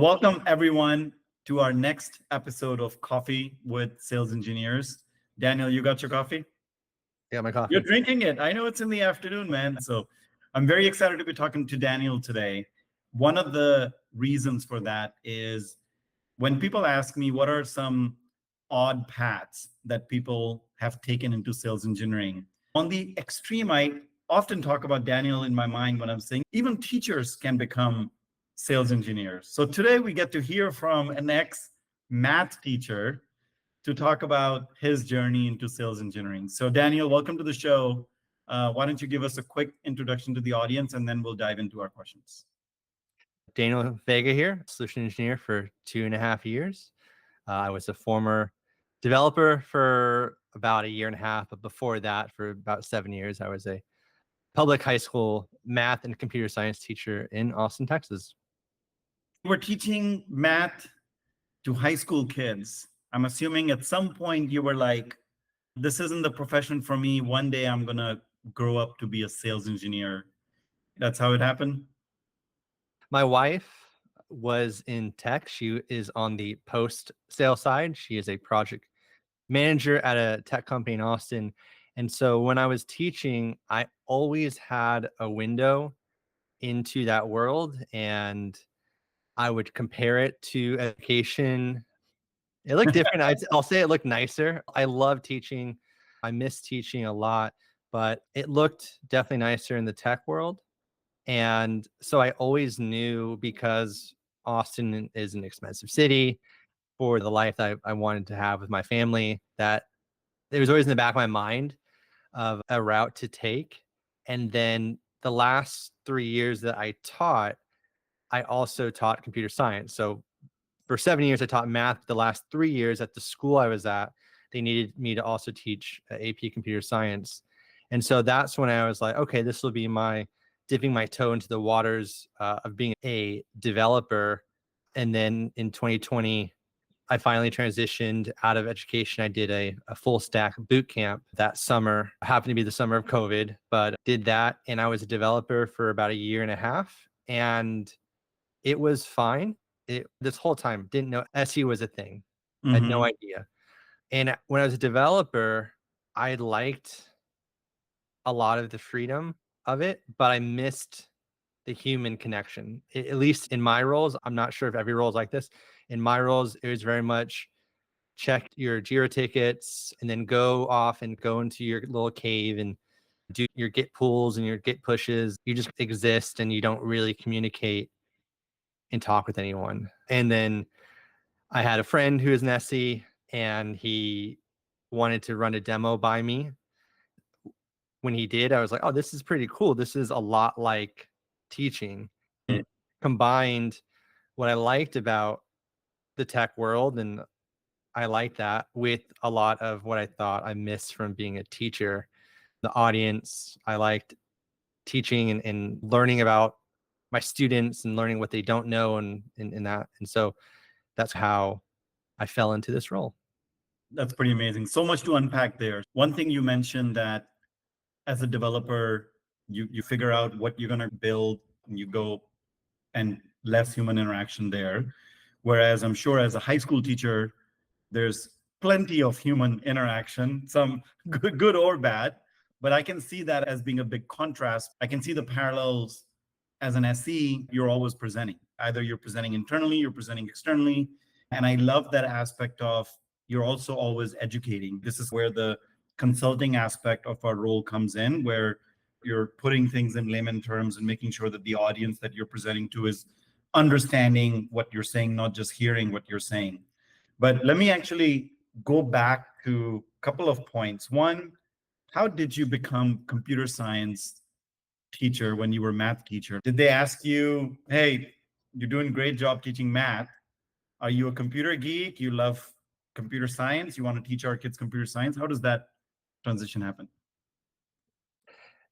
Welcome, everyone, to our next episode of Coffee with Sales Engineers. Daniel, you got your coffee? Yeah, my coffee. You're drinking it. I know it's in the afternoon, man. So I'm very excited to be talking to Daniel today. One of the reasons for that is when people ask me what are some odd paths that people have taken into sales engineering. On the extreme, I often talk about Daniel in my mind when I'm saying even teachers can become sales engineers. So today we get to hear from an ex-math teacher to talk about his journey into sales engineering. So Daniel, welcome to the show. Why don't you give us a quick introduction to the audience and then we'll dive into our questions. Daniel Vega here, solution engineer for 2.5 years. I was a former developer for about 1.5 years, but before that, for about 7 years, I was a public high school math and computer science teacher in Austin, Texas. We're teaching math to high school kids. I'm assuming at some point you were like, this isn't the profession for me. One day I'm going to grow up to be a sales engineer. That's how it happened? My wife was in tech. She is on the post-sale side. She is a project manager at a tech company in Austin. And so when I was teaching, I always had a window into that world, and I would compare it to education. It looked different. I'll say it looked nicer. I love teaching. I miss teaching a lot, but it looked definitely nicer in the tech world. And so I always knew, because Austin is an expensive city for the life that I wanted to have with my family, that it was always in the back of my mind of a route to take. And then the last 3 years that I taught, I also taught computer science. So for 7 years, I taught math. The last 3 years at the school I was at, they needed me to also teach AP computer science. And so that's when I was like, okay, this will be my dipping my toe into the waters of being a developer. And then in 2020, I finally transitioned out of education. I did a full stack boot camp that summer. It happened to be the summer of COVID, but did that. And I was a developer for about 1.5 years. And it was fine. This whole time, didn't know SE was a thing. Had no idea. And when I was a developer, I liked a lot of the freedom of it, but I missed the human connection. At least in my roles, I'm not sure if every role is like this. In my roles, it was very much check your Jira tickets and then go off and go into your little cave and do your Git pulls and your Git pushes. You just exist and you don't really communicate and talk with anyone. And then I had a friend who is an SE, and he wanted to run a demo by me. When he did, I was like, oh, this is pretty cool. This is a lot like teaching. It combined what I liked about the tech world, and I liked that, with a lot of what I thought I missed from being a teacher. The audience, I liked teaching and learning about my students and learning what they don't know and that. And so that's how I fell into this role. That's pretty amazing. So much to unpack there. One thing you mentioned, that as a developer, you figure out what you're going to build and you go, and less human interaction there. Whereas I'm sure as a high school teacher, there's plenty of human interaction, some good or bad, but I can see that as being a big contrast. I can see the parallels. As an SE, you're always presenting. Either you're presenting internally, you're presenting externally. And I love that aspect of you're also always educating. This is where the consulting aspect of our role comes in, where you're putting things in layman terms and making sure that the audience that you're presenting to is understanding what you're saying, not just hearing what you're saying. But let me actually go back to a couple of points. One, how did you become computer science teacher when you were math teacher? Did they ask you, hey, you're doing a great job teaching math. Are you a computer geek? You love computer science? You want to teach our kids computer science? How does that transition happen?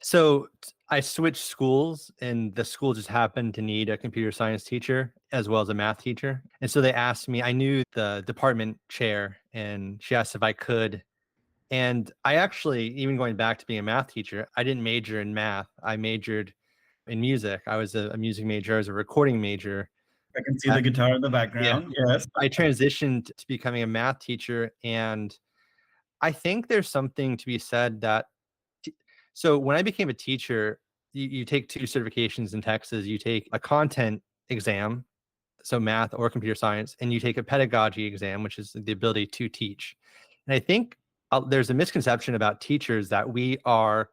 So I switched schools, and the school just happened to need a computer science teacher as well as a math teacher. And so they asked me, I knew the department chair, and she asked if I could. And I actually, even going back to being a math teacher, I didn't major in math. I majored in music. I was a music major. I was a recording major. I can see the guitar in the Yeah. background. Yes. I transitioned to becoming a math teacher, and I think there's something to be said that so when I became a teacher, you take two certifications in Texas. You take a content exam, so math or computer science, and you take a pedagogy exam, which is the ability to teach. And I think there's a misconception about teachers that we are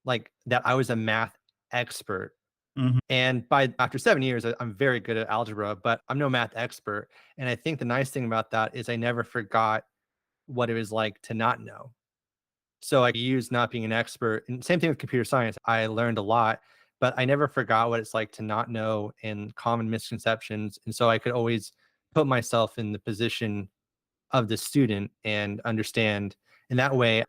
like that. I was a math expert. Mhm. And after 7 years, I'm very good at algebra, but I'm no math expert. And I think the nice thing about that is I never forgot what it was like to not know. So I used not being an expert, and same thing with computer science. I learned a lot, but I never forgot what it's like to not know and common misconceptions. And so I could always put myself in the position of the student and understand. And that way,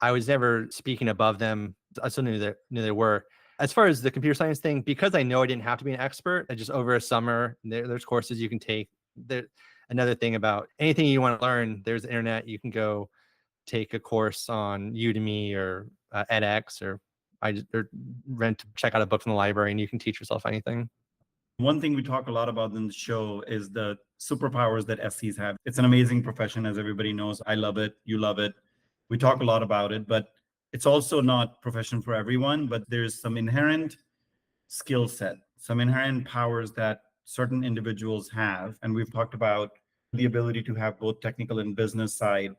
I was never speaking above them. I still knew they were. As far as the computer science thing, because I know I didn't have to be an expert, I just over a summer, there's courses you can take. There, another thing about anything you want to learn, there's the internet. You can go take a course on Udemy or edX, or check out a book from the library, and you can teach yourself anything. One thing we talk a lot about in the show is the superpowers that SCs have. It's an amazing profession, as everybody knows. I love it. You love it. We talk a lot about it, but it's also not profession for everyone. But there's some inherent skill set, some inherent powers that certain individuals have. And we've talked about the ability to have both technical and business side.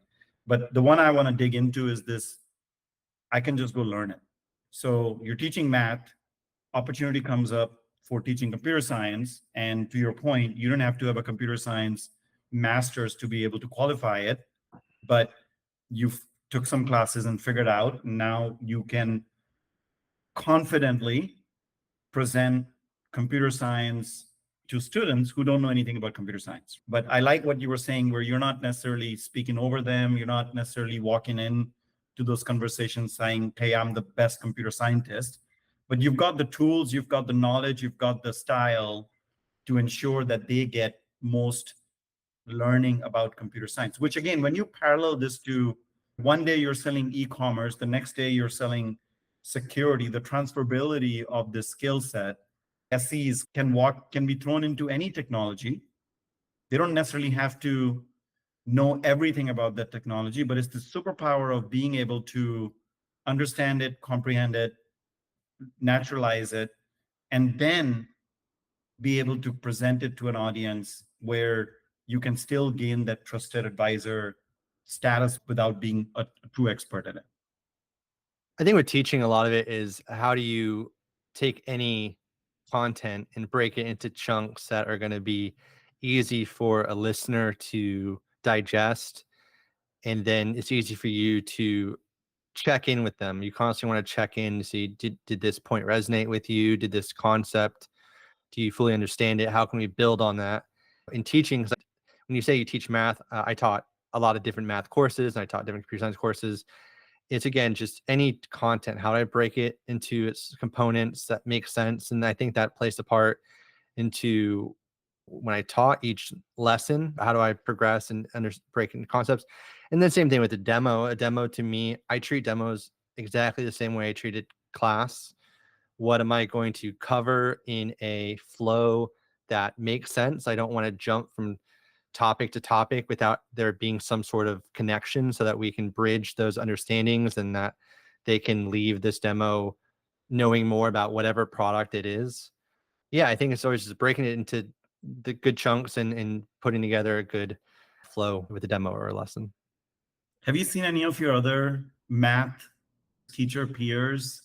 But the one I want to dig into is this: I can just go learn it. So you're teaching math, opportunity comes up for teaching computer science. And to your point, you don't have to have a computer science master's to be able to qualify it, but you've took some classes and figured out. Now you can confidently present computer science to students who don't know anything about computer science. But I like what you were saying, where you're not necessarily speaking over them. You're not necessarily walking in to those conversations saying, hey, I'm the best computer scientist. But you've got the tools, you've got the knowledge, you've got the style to ensure that they get most learning about computer science, which again, when you parallel this to one day you're selling e-commerce, the next day you're selling security, the transferability of this skill set, SCs can be thrown into any technology. They don't necessarily have to know everything about that technology, but it's the superpower of being able to understand it, comprehend it, naturalize it, and then be able to present it to an audience where you can still gain that trusted advisor status without being a true expert in it. I think with teaching, a lot of it is how do you take any content and break it into chunks that are going to be easy for a listener to digest. And then it's easy for you to check in with them. You constantly want to check in to see, did this point resonate with you? Did this concept, do you fully understand it? How can we build on that? In teaching, when you say you teach math, I taught a lot of different math courses, and I taught different computer science courses. It's again just any content. How do I break it into its components that make sense? And I think that plays a part into when I taught each lesson. How do I progress and break into concepts? And then same thing with the demo. A demo to me, I treat demos exactly the same way I treated class. What am I going to cover in a flow that makes sense? I don't want to jump from topic to topic without there being some sort of connection so that we can bridge those understandings and that they can leave this demo knowing more about whatever product it is. Yeah, I think it's always just breaking it into the good chunks and putting together a good flow with a demo or a lesson. Have you seen any of your other math teacher peers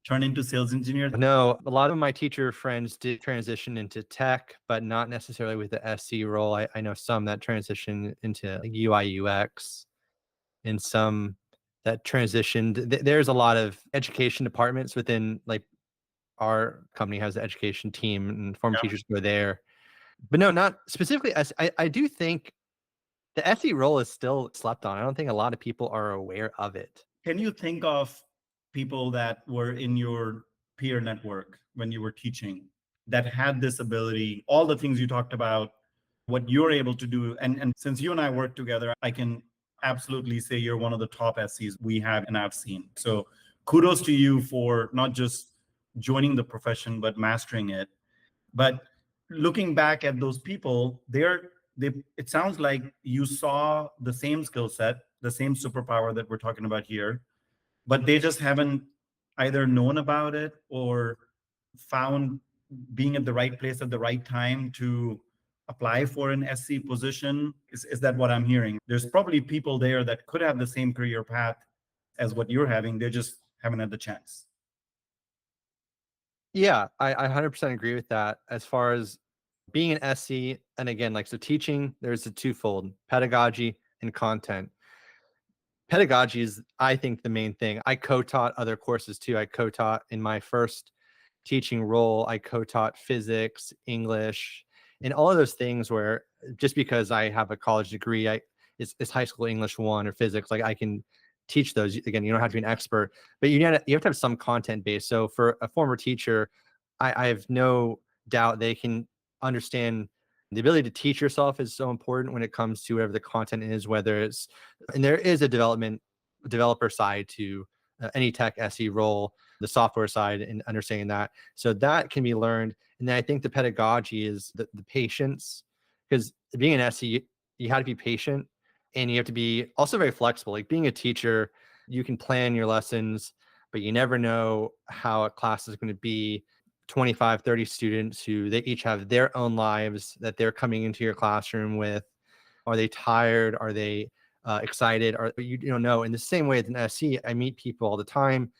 turn into sales engineers? No, a lot of my teacher friends did transition into tech, but not necessarily with the SC role. I know some that transition into UI UX and some that transitioned. There's a lot of education departments within, like, our company has the education team and former teachers go there. But no, not specifically. I do think the SE role is still slept on. I don't think a lot of people are aware of it. Can you think of people that were in your peer network when you were teaching that had this ability, all the things you talked about, what you're able to do? And since you and I work together, I can absolutely say you're one of the top SCs we have and I've seen. So kudos to you for not just joining the profession, but mastering it. But looking back at those people, it sounds like you saw the same skill set, the same superpower that we're talking about here, but they just haven't either known about it or found being at the right place at the right time to apply for an SC position. Is that what I'm hearing? There's probably people there that could have the same career path as what you're having. They just haven't had the chance. Yeah, I 100% agree with that. As far as being an SC, and again, like, so teaching, there's a twofold: pedagogy and content. Pedagogy is, I think, the main thing. I co-taught other courses too. I co-taught in my first teaching role. I co-taught physics, English, and all of those things where, just because I have a college degree, it's high school English 1 or physics, like, I can teach those. Again, you don't have to be an expert, but you have to have some content base. So for a former teacher, I have no doubt they can understand the ability to teach yourself is so important when it comes to whatever the content is, whether it's, and there is a developer side to any tech SE role, the software side, and understanding that. So that can be learned. And then I think the pedagogy is the patience, because being an SE, you have to be patient, and you have to be also very flexible. Like, being a teacher, you can plan your lessons, but you never know how a class is going to be. 25, 30 students who they each have their own lives that they're coming into your classroom with. Are they tired? Are they excited? Or you don't know. In the same way as an SC, I meet people all the time,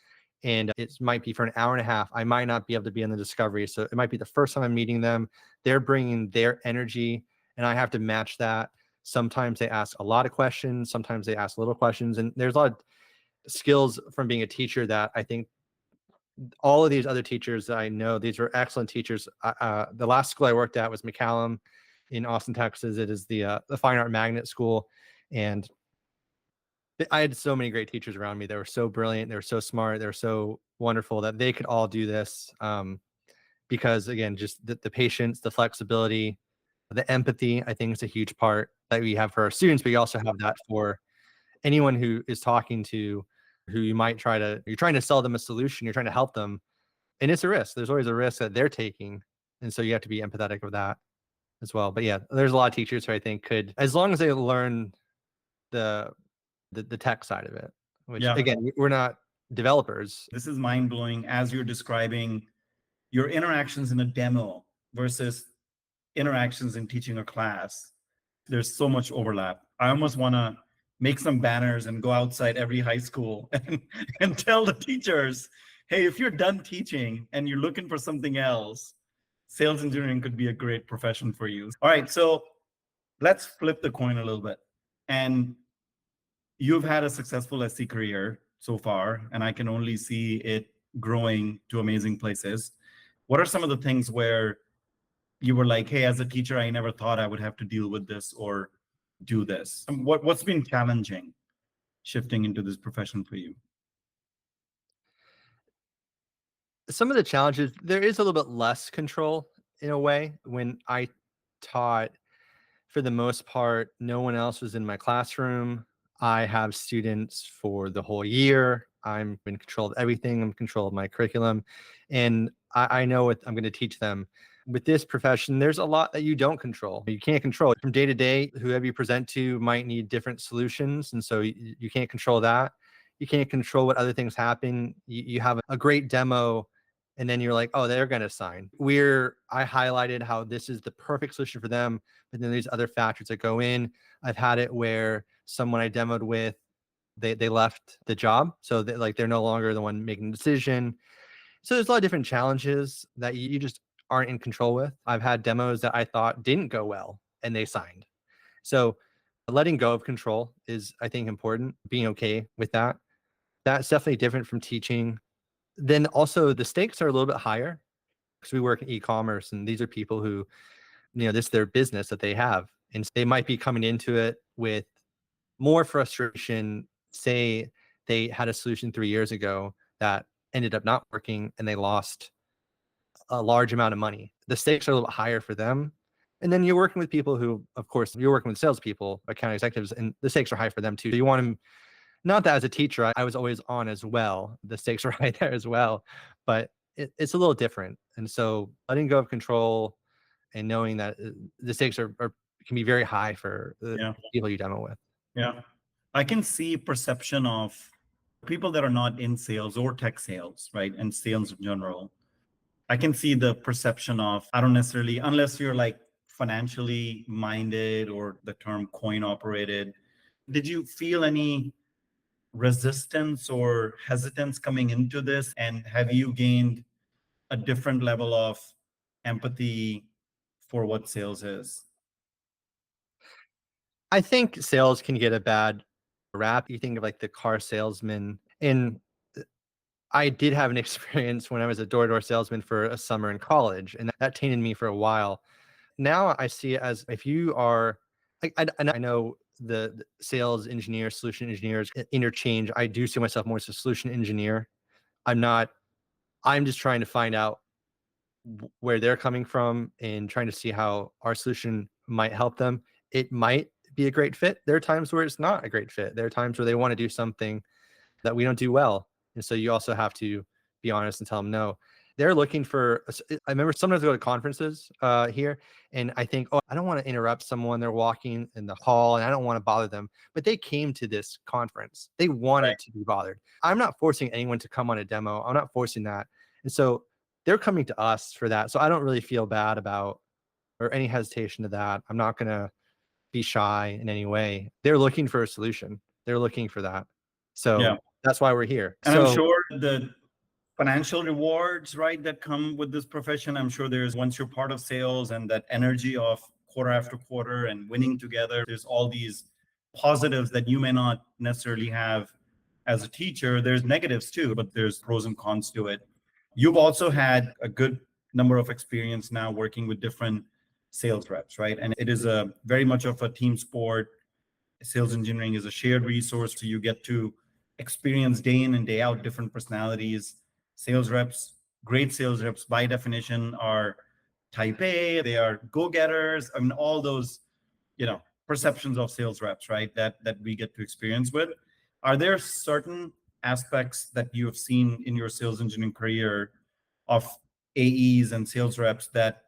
and it might be for an hour and a half. I might not be able to be on the discovery. So it might be the first time I'm meeting them. They're bringing their energy, and I have to match that. Sometimes they ask a lot of questions. Sometimes they ask little questions. And there's a lot of skills from being a teacher that I think all of these other teachers that I know, these were excellent teachers. The last school I worked at was McCallum in Austin, Texas. It is the Fine Art Magnet School. And I had so many great teachers around me. They were so brilliant. They were so smart. They were so wonderful that they could all do this. Because again, just the patience, the flexibility, the empathy, I think is a huge part that we have for our students, but you also have that for anyone who is talking to, who you're trying to sell them a solution, you're trying to help them. And it's a risk. There's always a risk that they're taking. And so you have to be empathetic with that as well. But yeah, there's a lot of teachers who I think could, as long as they learn the tech side of it, which again, we're not developers. This is mind blowing as you're describing your interactions in a demo versus interactions in teaching a class. There's so much overlap. I almost want to make some banners and go outside every high school and tell the teachers, hey, if you're done teaching and you're looking for something else, sales engineering could be a great profession for you. All right, so let's flip the coin a little bit. And you've had a successful SC career so far, and I can only see it growing to amazing places. What are some of the things where you were like, hey, as a teacher, I never thought I would have to deal with this or do this? What's been challenging shifting into this profession for you? Some of the challenges, there is a little bit less control in a way. When I taught, for the most part, no one else was in my classroom. I have students for the whole year. I'm in control of everything. I'm in control of my curriculum. And I know what I'm going to teach them. With this profession, there's a lot that you don't control. You can't control from day to day. Whoever you present to might need different solutions. And so you can't control that. You can't control what other things happen. You have a great demo, and then you're like, oh, they're going to sign. I highlighted how this is the perfect solution for them, but then there's other factors that go in. I've had it where someone I demoed with, they left the job. So they're no longer the one making the decision. So there's a lot of different challenges that you just aren't in control with. I've had demos that I thought didn't go well and they signed. So letting go of control is, I think, important. Being okay with that. That's definitely different from teaching. Then also the stakes are a little bit higher because we work in e-commerce, and these are people who, this is their business that they have. And they might be coming into it with more frustration. Say they had a solution 3 years ago that ended up not working and they lost a large amount of money. The stakes are a little bit higher for them. And then you're working with people who, of course, you're working with salespeople, account executives, and the stakes are high for them too. You want them, not that as a teacher, I was always on as well. The stakes are high there as well, but it's a little different. And so letting go of control and knowing that the stakes are can be very high for the Yeah. people you demo with. Yeah. I can see perception of people that are not in sales or tech sales, right? And sales in general. I can see the perception of, I don't necessarily, unless you're like financially minded or the term coin operated. Did you feel any resistance or hesitance coming into this? And have you gained a different level of empathy for what sales is? I think sales can get a bad rap. You think of like the car salesman, and I did have an experience when I was a door-to-door salesman for a summer in college, and that tainted me for a while. Now I see it as if you are, and I know the sales engineer, solution engineers interchange. I do see myself more as a solution engineer. I'm not, I'm just trying to find out where they're coming from and trying to see how our solution might help them. It might be a great fit. There are times where it's not a great fit. There are times where they want to do something that we don't do well. And so you also have to be honest and tell them no. They're looking for, I remember sometimes I go to conferences here and I think, oh, I don't want to interrupt someone. They're walking in the hall and I don't want to bother them. But they came to this conference. They wanted to be bothered. I'm not forcing anyone to come on a demo. I'm not forcing that. And so they're coming to us for that. So I don't really feel bad about or any hesitation to that. I'm not going to be shy in any way. They're looking for a solution. They're looking for that. Yeah. So that's why we're here. And I'm So sure the financial rewards, right, that come with this profession, I'm sure there's, once you're part of sales and that energy of quarter after quarter and winning together, there's all these positives that you may not necessarily have as a teacher. There's negatives too, but there's pros and cons to it. You've also had a good number of experience now working with different sales reps, right? And it is a very much of a team sport. Sales engineering is a shared resource, so you get to experience day in and day out different personalities. Sales reps, great sales reps by definition are type A, they are go-getters. I mean, all those, perceptions of sales reps, right? That we get to experience with. Are there certain aspects that you have seen in your sales engineering career of AEs and sales reps that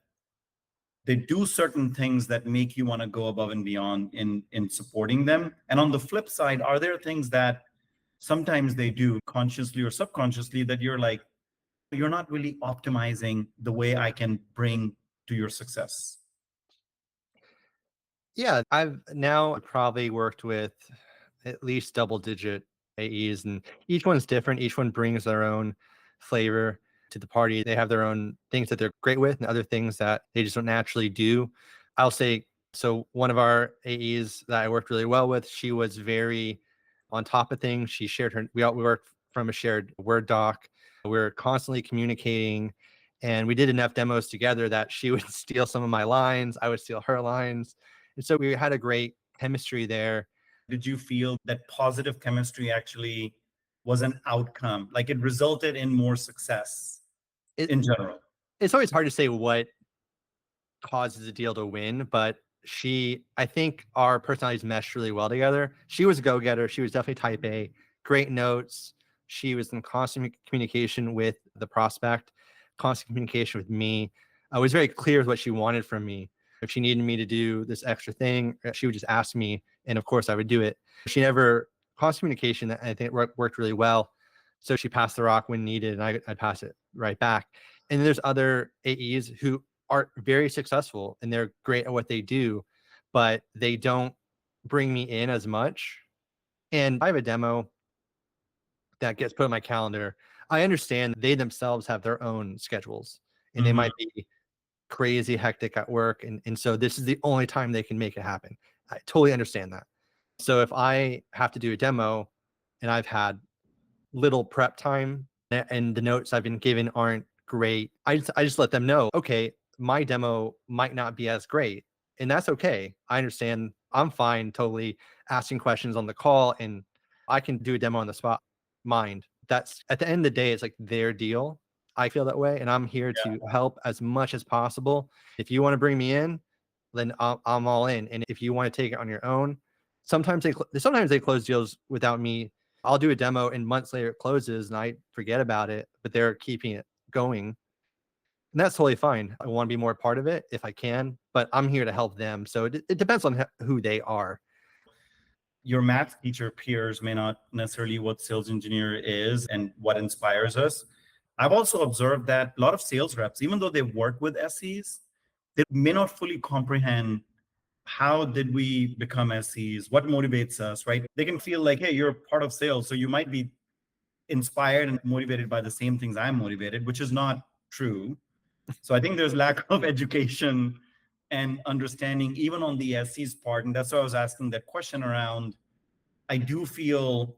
they do certain things that make you want to go above and beyond in supporting them? And on the flip side, are there things that sometimes they do consciously or subconsciously that you're like, you're not really optimizing the way I can bring to your success? yeah, I've now probably worked with at least double digit AEs, and each one's different. Each one brings their own flavor to the party. They have their own things that they're great with and other things that they just don't naturally do. I'll say, so one of our AEs that I worked really well with, she was very on top of things. She shared we worked from a shared Word doc. We were constantly communicating, and we did enough demos together that she would steal some of my lines. I would steal her lines. And so we had a great chemistry there. Did you feel that positive chemistry actually was an outcome? Like it resulted in more success It, in general? it's always hard to say what causes a deal to win, but I think our personalities meshed really well together. She was a go-getter. She was definitely type A, great notes. She was in constant communication with the prospect, constant communication with me. I was very clear with what she wanted from me. If she needed me to do this extra thing, she would just ask me, and of course I would do it. She never, constant communication, I think worked really well. So she passed the rock when needed, and I'd pass it right back. And then there's other AEs who are very successful and they're great at what they do, but they don't bring me in as much. And I have a demo that gets put on my calendar. I understand they themselves have their own schedules and they might be crazy hectic at work. And so this is the only time they can make it happen. I totally understand that. So if I have to do a demo and I've had little prep time and the notes I've been given aren't great, I just let them know, okay, my demo might not be as great. And that's okay. I understand. I'm fine totally asking questions on the call and I can do a demo on the spot. Mind. That's at the end of the day, it's like their deal. I feel that way. And I'm here to help as much as possible. If you want to bring me in, then I'm all in. And if you want to take it on your own, sometimes they close deals without me. I'll do a demo and months later it closes and I forget about it, but they're keeping it going. And that's totally fine. I want to be more a part of it if I can, but I'm here to help them. So it depends on who they are. Your math teacher peers may not necessarily what sales engineer is and what inspires us. I've also observed that a lot of sales reps, even though they work with SEs, they may not fully comprehend how did we become SEs, what motivates us, right? They can feel like, hey, you're part of sales, so you might be inspired and motivated by the same things I'm motivated, which is not true. So I think there's lack of education and understanding even on the SE's part. And that's why I was asking that question around, I do feel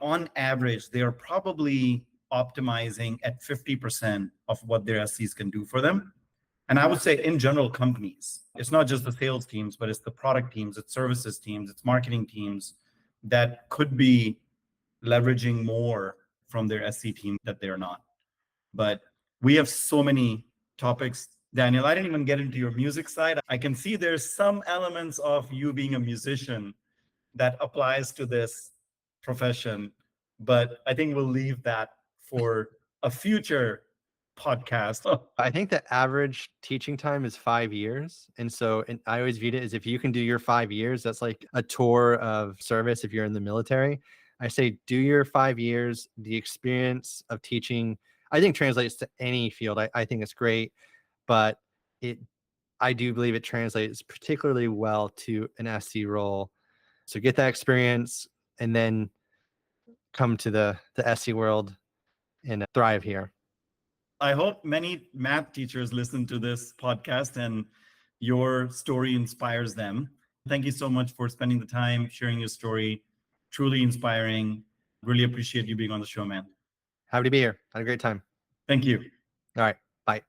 on average, they're probably optimizing at 50% of what their SEs can do for them. And I would say in general, companies, it's not just the sales teams, but it's the product teams, it's services teams, it's marketing teams that could be leveraging more from their SC team that they're not. But we have so many topics. Daniel, I didn't even get into your music side. I can see there's some elements of you being a musician that applies to this profession, but I think we'll leave that for a future podcast. I think the average teaching time is 5 years. And so I always viewed it as if you can do your 5 years, that's like a tour of service if you're in the military. I say do your 5 years. The experience of teaching, I think, translates to any field. I think it's great, but I do believe it translates particularly well to an SC role. So get that experience and then come to the SC world and thrive here. I hope many math teachers listen to this podcast and your story inspires them. Thank you so much for spending the time sharing your story. Truly inspiring. Really appreciate you being on the show, man. Happy to be here. Had a great time. Thank you. All right. Bye.